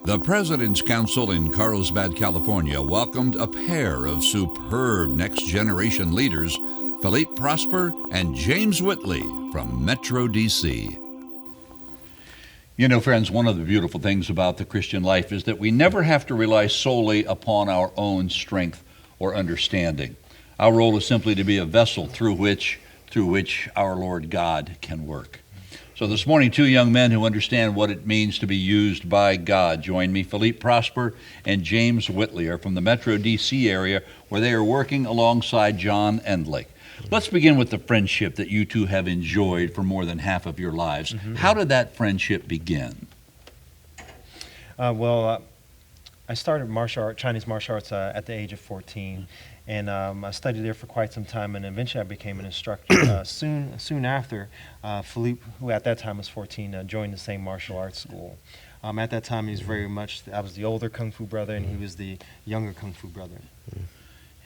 The President's Council in Carlsbad, California welcomed a pair of superb next-generation leaders, Philippe Prosper and James Whitley from Metro, D.C. You know, friends, one of the beautiful things about the Christian life is that we never have to rely solely upon our own strength or understanding. Our role is simply to be a vessel through which our Lord God can work. So this morning, two young men who understand what it means to be used by God join me. Philippe Prosper and James Whitley are from the Metro, D.C. area, where they are working alongside John Endlich. Let's begin with the friendship that you two have enjoyed for more than half of your lives. How did that friendship begin? I started Chinese martial arts at the age of 14, and I studied there for quite some time, and eventually I became an instructor. Soon after, Philippe, who at that time was 14, joined the same martial arts school. At that time, I was the older Kung Fu brother, and he was the younger Kung Fu brother.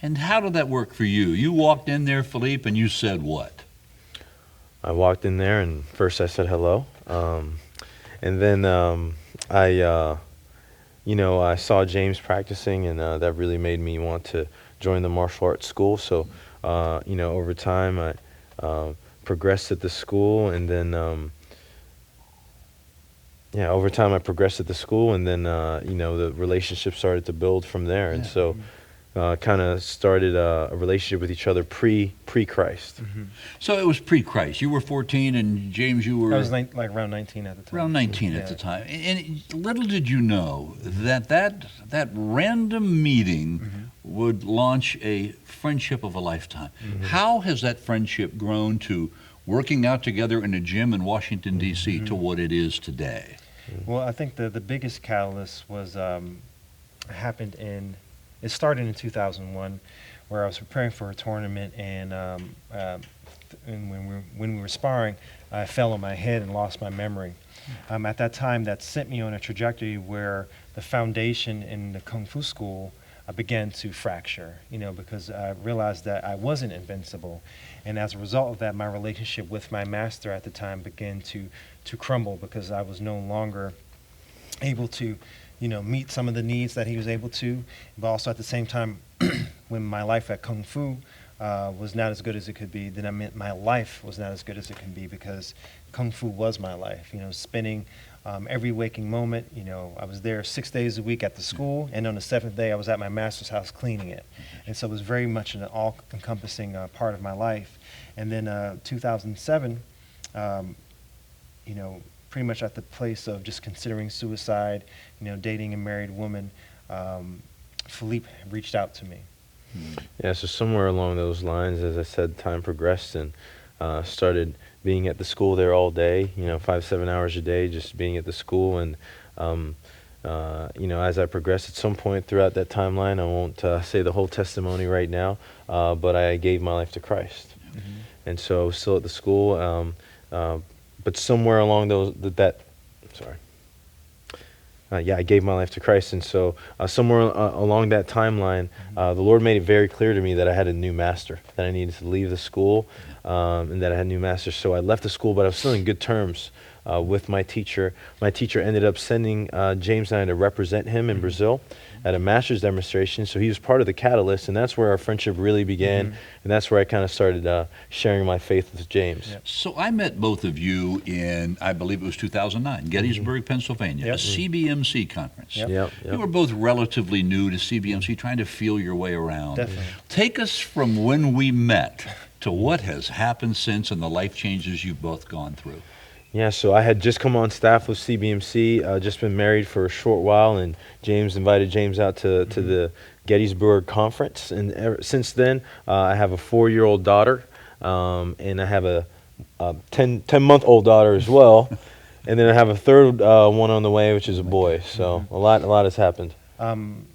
And how did that work for you? You walked in there, Philippe, and you said what? I walked in there, and first I said hello, and then I saw James practicing, and that really made me want to join the martial arts school. So, over time I progressed at the school, and then the relationship started to build from there, and so kind of started a relationship with each other pre-Christ. So it was pre-Christ. You were 14, and James, you were... I was around 19 at the time. Around 19 at the time. And little did you know that random meeting would launch a friendship of a lifetime. How has that friendship grown to working out together in a gym in Washington, D.C. to what it is today? Well, I think the biggest catalyst was it started in 2001, where I was preparing for a tournament, and when we were sparring, I fell on my head and lost my memory. At that time, that sent me on a trajectory where the foundation in the Kung Fu school began to fracture, because I realized that I wasn't invincible. And as a result of that, my relationship with my master at the time began to crumble, because I was no longer able to meet some of the needs that he was able to, but also at the same time, when my life at Kung Fu was not as good as it could be, then I meant my life was not as good as it can be, because Kung Fu was my life, spending every waking moment. I was there 6 days a week at the school, and on the seventh day I was at my master's house cleaning it. And so it was very much an all-encompassing part of my life. And then 2007, pretty much at the place of just considering suicide, dating a married woman, Philippe reached out to me. Yeah, so somewhere along those lines, as I said, time progressed, and started being at the school there all day, 5-7 hours a day, just being at the school. And as I progressed at some point throughout that timeline, I won't say the whole testimony right now, but I gave my life to Christ. And so I was still at the school, but somewhere along I gave my life to Christ, and so somewhere along that timeline, the Lord made it very clear to me that I had a new master, that I needed to leave the school, and that I had a new master. So I left the school, but I was still in good terms with my teacher. My teacher ended up sending James and I to represent him in Brazil at a master's demonstration, so he was part of the catalyst, and that's where our friendship really began, and that's where I kind of started sharing my faith with James. So I met both of you in, I believe it was 2009, Gettysburg, Pennsylvania, a CBMC conference. You were both relatively new to CBMC, trying to feel your way around. Definitely. Take us from when we met to what has happened since and the life changes you've both gone through. Yeah, so I had just come on staff with CBMC, just been married for a short while, and James invited James out to the Gettysburg conference. And since then, I have a 4-year-old daughter, and I have a 10-month-old daughter as well. And then I have a third one on the way, which is a boy. So a lot has happened. And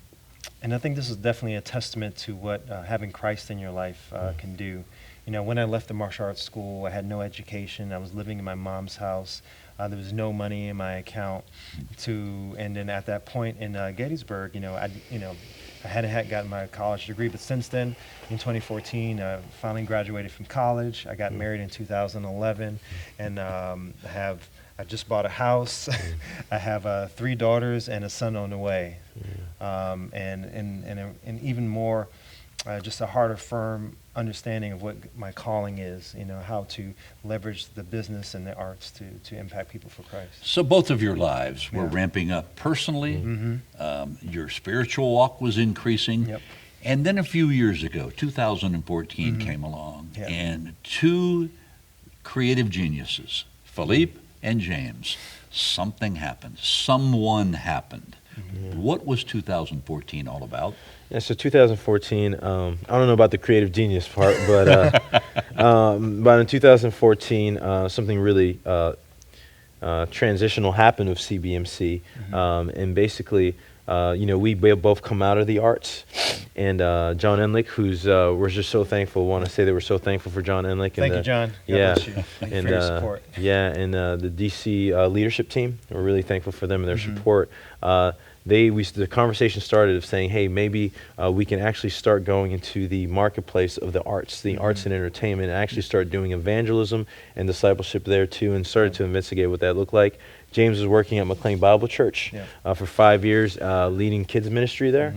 I think this is definitely a testament to what having Christ in your life can do. When I left the martial arts school, I had no education. I was living in my mom's house. There was no money in my account. And then at that point in Gettysburg, I hadn't gotten my college degree. But since then, in 2014, I finally graduated from college. I got married in 2011, and have I just bought a house. I have 3 daughters and a son on the way. And even more, just a harder, firm understanding of what my calling is, how to leverage the business and the arts to impact people for Christ. So both of your lives were Yeah. ramping up personally. Mm-hmm. Your spiritual walk was increasing. Yep. And then a few years ago, 2014 came along, Yeah. and 2 creative geniuses, Philippe and James, something happened. Someone happened. What was 2014 all about? Yeah, so 2014, I don't know about the creative genius part, but but in 2014, something really transitional happened with CBMC, and basically, we both come out of the arts, and John Enlick, who's we're just so thankful. Want to say that we're so thankful for John Enlick. Thank you, John. God bless you. Thank you and for your support. and the DC leadership team. We're really thankful for them and their support. The conversation started of saying, hey, maybe we can actually start going into the marketplace of the arts, the arts and entertainment, and actually start doing evangelism and discipleship there too, and started to investigate what that looked like. James was working at McLean Bible Church for 5 years, leading kids ministry there.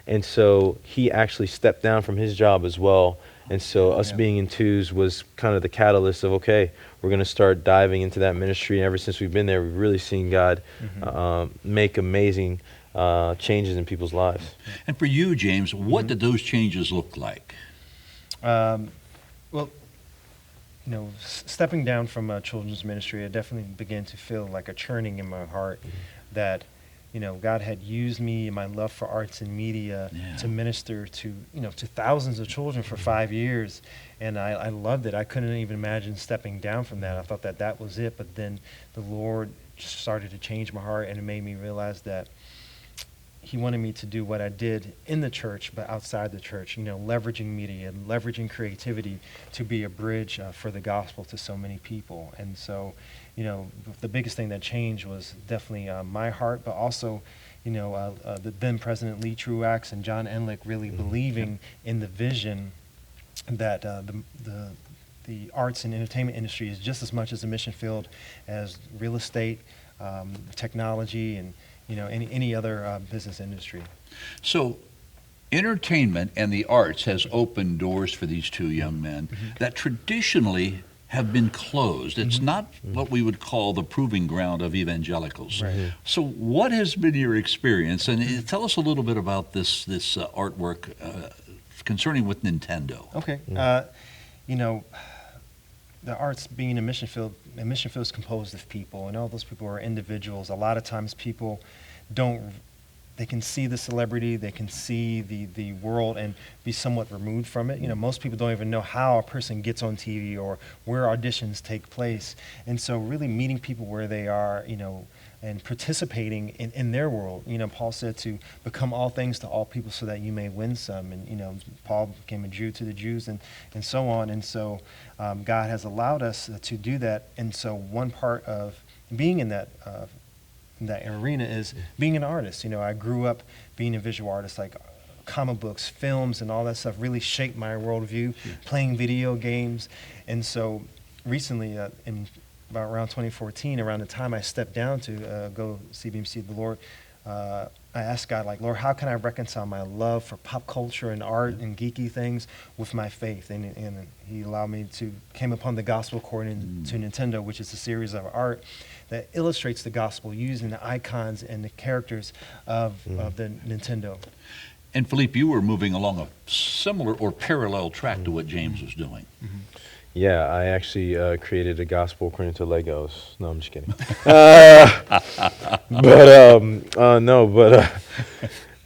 And so he actually stepped down from his job as well. And so us being in twos was kind of the catalyst of, okay, we're going to start diving into that ministry. And ever since we've been there, we've really seen God make amazing changes in people's lives. And for you, James, what did those changes look like? Well, stepping down from children's ministry, I definitely began to feel like a churning in my heart that, God had used me and my love for arts and media to minister to thousands of children for 5 years. And I loved it. I couldn't even imagine stepping down from that. I thought that was it. But then the Lord just started to change my heart, and it made me realize that He wanted me to do what I did in the church, but outside the church, leveraging media and leveraging creativity to be a bridge for the gospel to so many people. And so, the biggest thing that changed was definitely my heart, but also, the then President Lee Truax and John Enlick really believing in the vision that the arts and entertainment industry is just as much as a mission field as real estate, technology, and any other business industry. So entertainment and the arts has opened doors for these 2 young men that traditionally have been closed. It's not what we would call the proving ground of evangelicals. Right. So what has been your experience? And tell us a little bit about this artwork concerning with Nintendo. Okay. The arts being a mission field is composed of people, and all those people are individuals. A lot of times people they can see the celebrity, they can see the world and be somewhat removed from it. Most people don't even know how a person gets on TV or where auditions take place. And so really meeting people where they are, and participating in their world. Paul said to become all things to all people so that you may win some. And, Paul became a Jew to the Jews and so on. And so God has allowed us to do that. And so one part of being in that arena is being an artist. I grew up being a visual artist, like comic books, films, and all that stuff really shaped my worldview, playing video games. And so recently, in about around 2014, around the time I stepped down to go CBMC, the Lord, I asked God, Lord, how can I reconcile my love for pop culture and art and geeky things with my faith? And He allowed me came upon the gospel according to Nintendo, which is a series of art that illustrates the gospel using the icons and the characters of the Nintendo. And Philippe, you were moving along a similar or parallel track to what James was doing. Yeah, I actually created a gospel according to Legos. No, I'm just kidding.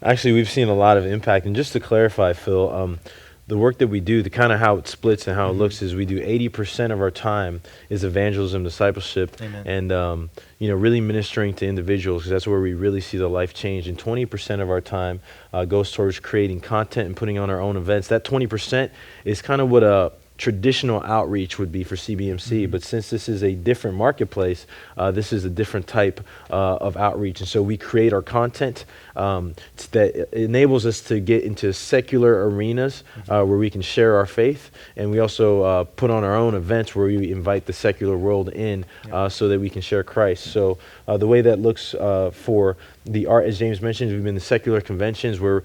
Actually, we've seen a lot of impact. And just to clarify, Phil, the work that we do, the kind of how it splits and how it looks is we do 80% of our time is evangelism, discipleship, Amen. and really ministering to individuals, because that's where we really see the life change. And 20% of our time goes towards creating content and putting on our own events. That 20% is kind of what traditional outreach would be for CBMC. But since this is a different marketplace, this is a different type of outreach. And so we create our content that enables us to get into secular arenas where we can share our faith. And we also put on our own events where we invite the secular world in so that we can share Christ. So the way that looks for the art, as James mentioned, we've been to secular conventions where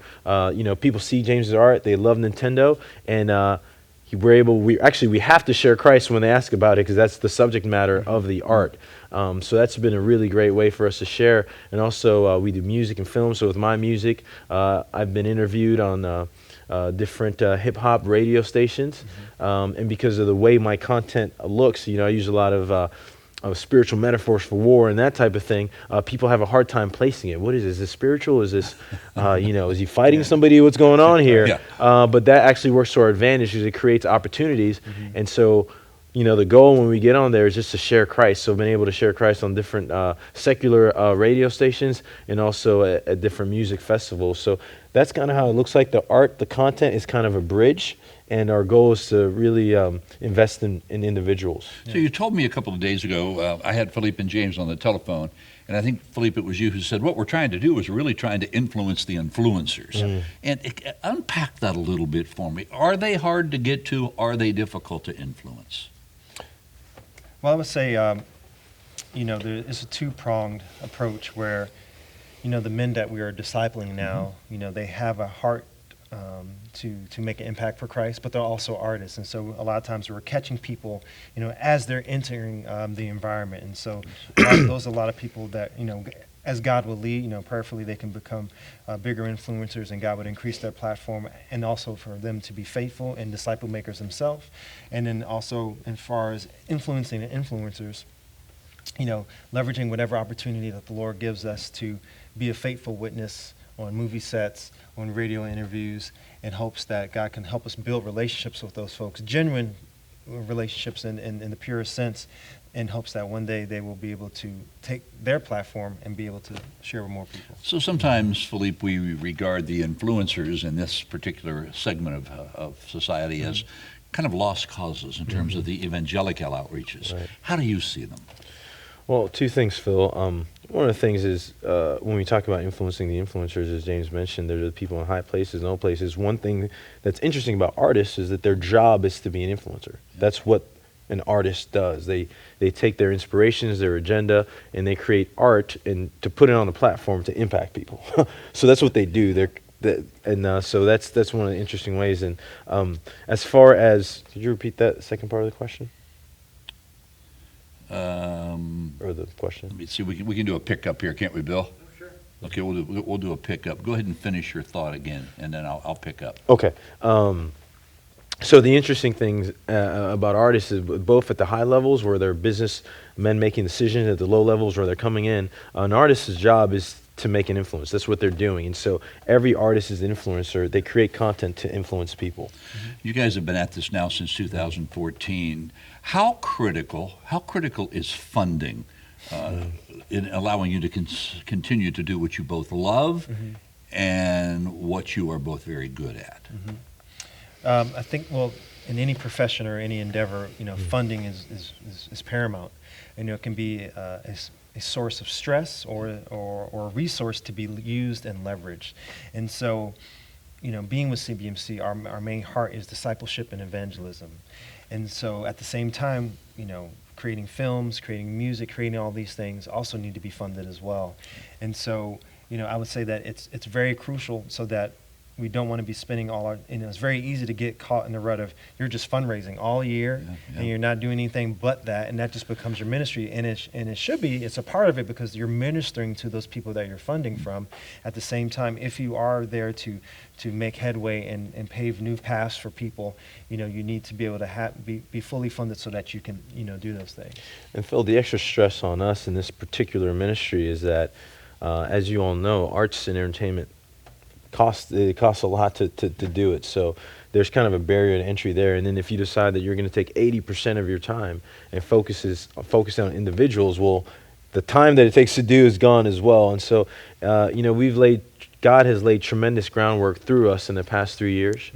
people see James's art, they love Nintendo, and we have to share Christ when they ask about it, because that's the subject matter of the art. So that's been a really great way for us to share. And also we do music and film. So with my music, I've been interviewed on different hip-hop radio stations. And because of the way my content looks, I use a lot of spiritual metaphors for war and that type of thing. People have a hard time placing it. What is this? Is this spiritual? Is this, is he fighting somebody? What's going on here? Yeah. But that actually works to our advantage because it creates opportunities. And so, the goal when we get on there is just to share Christ. So I've been able to share Christ on different secular radio stations and also at different music festivals. So that's kind of how it looks like. The art, the content is kind of a bridge. And our goal is to really invest in individuals. So you told me a couple of days ago, I had Philippe and James on the telephone, and I think, Philippe, it was you who said, what we're trying to do is really trying to influence the influencers. And unpack that a little bit for me. Are they hard to get to? Are they difficult to influence? Well, I would say, there is a two-pronged approach where, the men that we are discipling now, they have a heart to make an impact for Christ, but they're also artists. And so a lot of times we're catching people, as they're entering the environment. And so those are a lot of people that, as God will lead, prayerfully they can become bigger influencers, and God would increase their platform, and also for them to be faithful and disciple makers themselves. And then also, as far as influencing the influencers, leveraging whatever opportunity that the Lord gives us to be a faithful witness on movie sets, on radio interviews, in hopes that God can help us build relationships with those folks, genuine relationships in the purest sense, in hopes that one day they will be able to take their platform and be able to share with more people. So sometimes, Philippe, we regard the influencers in this particular segment of society as kind of lost causes in terms of the evangelical outreaches. Right. How do you see them? Well, two things, Phil. One of the things is when we talk about influencing the influencers, as James mentioned, they're the people in high places, low places. One thing that's interesting about artists is that their job is to be an influencer. That's what an artist does. They take their inspirations, their agenda, and they create art and to put it on a platform to impact people. So that's what they do. So that's one of the interesting ways. And as far as, could you repeat that second part of the question? Or the question? Let me see. We can do a pickup here, can't we, Bill? Sure. Okay, we'll do a pickup. Go ahead and finish your thought again, and then I'll pick up. Okay. So the interesting things about artists is both at the high levels where they're businessmen making decisions, at the low levels where they're coming in, an artist's job is to make an influence. That's what they're doing. And so every artist is an influencer. They create content to influence people. You guys have been at this now since 2014. How critical is funding in allowing you to continue to do what you both love and what you are both very good at? I think, in any profession or any endeavor, funding is paramount. It can be a source of stress or a resource to be used and leveraged. And so, being with CBMC, our main heart is discipleship and evangelism. And so at the same time, creating films, creating music, creating all these things also need to be funded as well. And so, I would say that it's very crucial so that we don't want to be spending all our, it's very easy to get caught in the rut of you're just fundraising all year and you're not doing anything but that, and that just becomes your ministry. And it should be, it's a part of it because you're ministering to those people that you're funding from. At the same time, if you are there to make headway and pave new paths for people, you need to be able to be fully funded so that you can, do those things. And Phil, the extra stress on us in this particular ministry is that, as you all know, arts and entertainment it costs a lot to do it. So there's kind of a barrier to entry there. And then if you decide that you're going to take 80% of your time and focus on individuals, well, the time that it takes to do is gone as well. And so, God has laid tremendous groundwork through us in the past 3 years.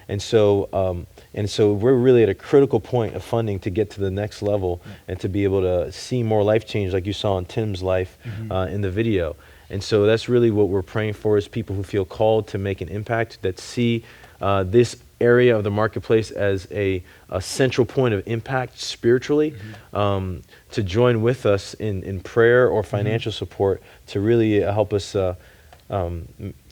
And so And so we're really at a critical point of funding to get to the next level and to be able to see more life change like you saw in Tim's life in the video. And so that's really what we're praying for, is people who feel called to make an impact, that see this area of the marketplace as a central point of impact spiritually, to join with us in prayer or financial support to really help us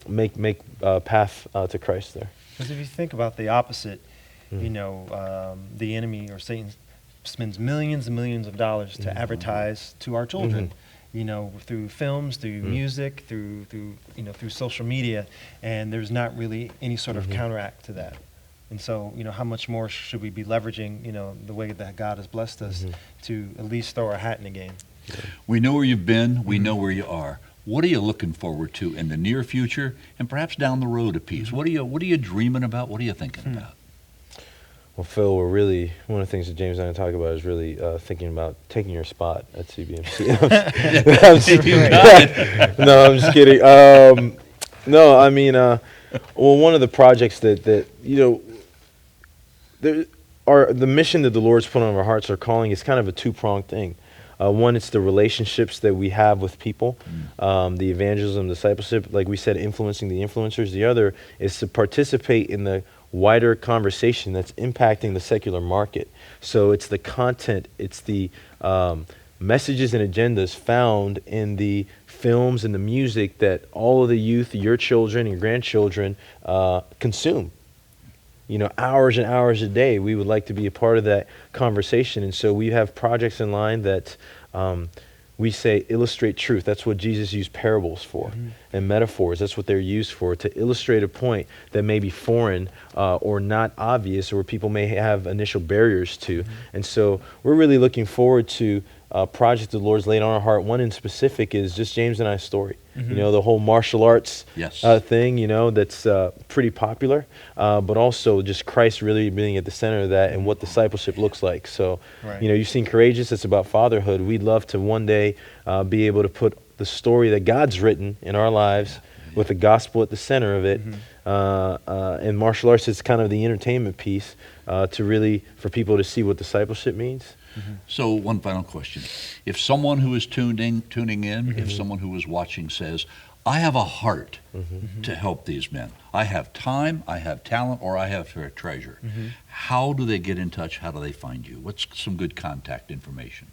make path to Christ there. Because if you think about the opposite, you know, the enemy or Satan spends millions and millions of dollars to advertise to our children. You know, through films, through music, through social media, and there's not really any sort of counteract to that. And so, you know, how much more should we be leveraging, you know, the way that God has blessed us to at least throw our hat in the game? We know where you've been. We know where you are. What are you looking forward to in the near future and perhaps down the road a piece? What are you dreaming about? What are you thinking about? Well, Phil, we're really, one of the things that James and I talk about is really thinking about taking your spot at CBMC. No, I'm just kidding. No, I mean, well, one of the projects that you know, the mission that the Lord's put on our hearts, our calling, is kind of a two-pronged thing. One, it's the relationships that we have with people, the evangelism, discipleship, like we said, influencing the influencers. The other is to participate in the wider conversation that's impacting the secular market. So it's the content, it's the messages and agendas found in the films and the music that all of the youth, your children and grandchildren consume. You know, hours and hours a day. We would like to be a part of that conversation. And so we have projects in line that we say illustrate truth. That's what Jesus used parables for, and metaphors. That's what they're used for, to illustrate a point that may be foreign or not obvious, or people may have initial barriers to. And so we're really looking forward to a project the Lord's laid on our heart. One in specific is just James and I's story. You know, the whole martial arts thing, you know, that's pretty popular, but also just Christ really being at the center of that and what discipleship looks like. So, you know, you've seen Courageous, it's about fatherhood. We'd love to one day be able to put the story that God's written in our lives with the gospel at the center of it. And martial arts is kind of the entertainment piece to really, for people to see what discipleship means. So one final question. If someone who is tuning in, if someone who is watching says, I have a heart to help these men. I have time, I have talent, or I have treasure. How do they get in touch? How do they find you? What's some good contact information?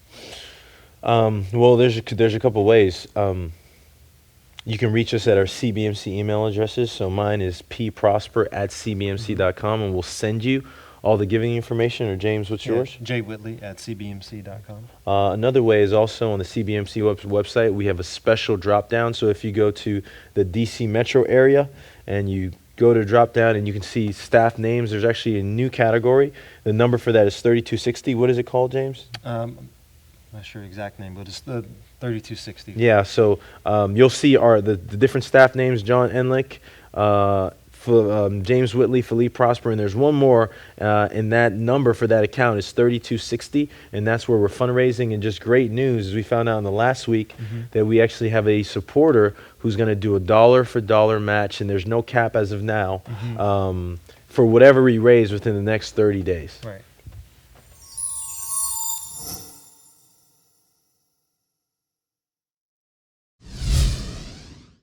Well, there's a couple ways. You can reach us at our CBMC email addresses. So mine is pprosper@cbmc.com, and we'll send you all the giving information. Or James, what's yours? jwhitley@cbmc.com. Another way is also on the CBMC website. We have a special drop down. So if you go to the DC metro area and you go to drop down and you can see staff names, there's actually a new category. The number for that is 3260. What is it called, James? I'm not sure exact name, but it's the 3260. Yeah, so you'll see the different staff names: John Enlick, James Whitley, Philippe Prosper, and there's one more, and that number for that account is 3260, and that's where we're fundraising. And just great news, as we found out in the last week, that we actually have a supporter who's going to do a dollar-for-dollar match, and there's no cap as of now, for whatever we raise within the next 30 days. Right.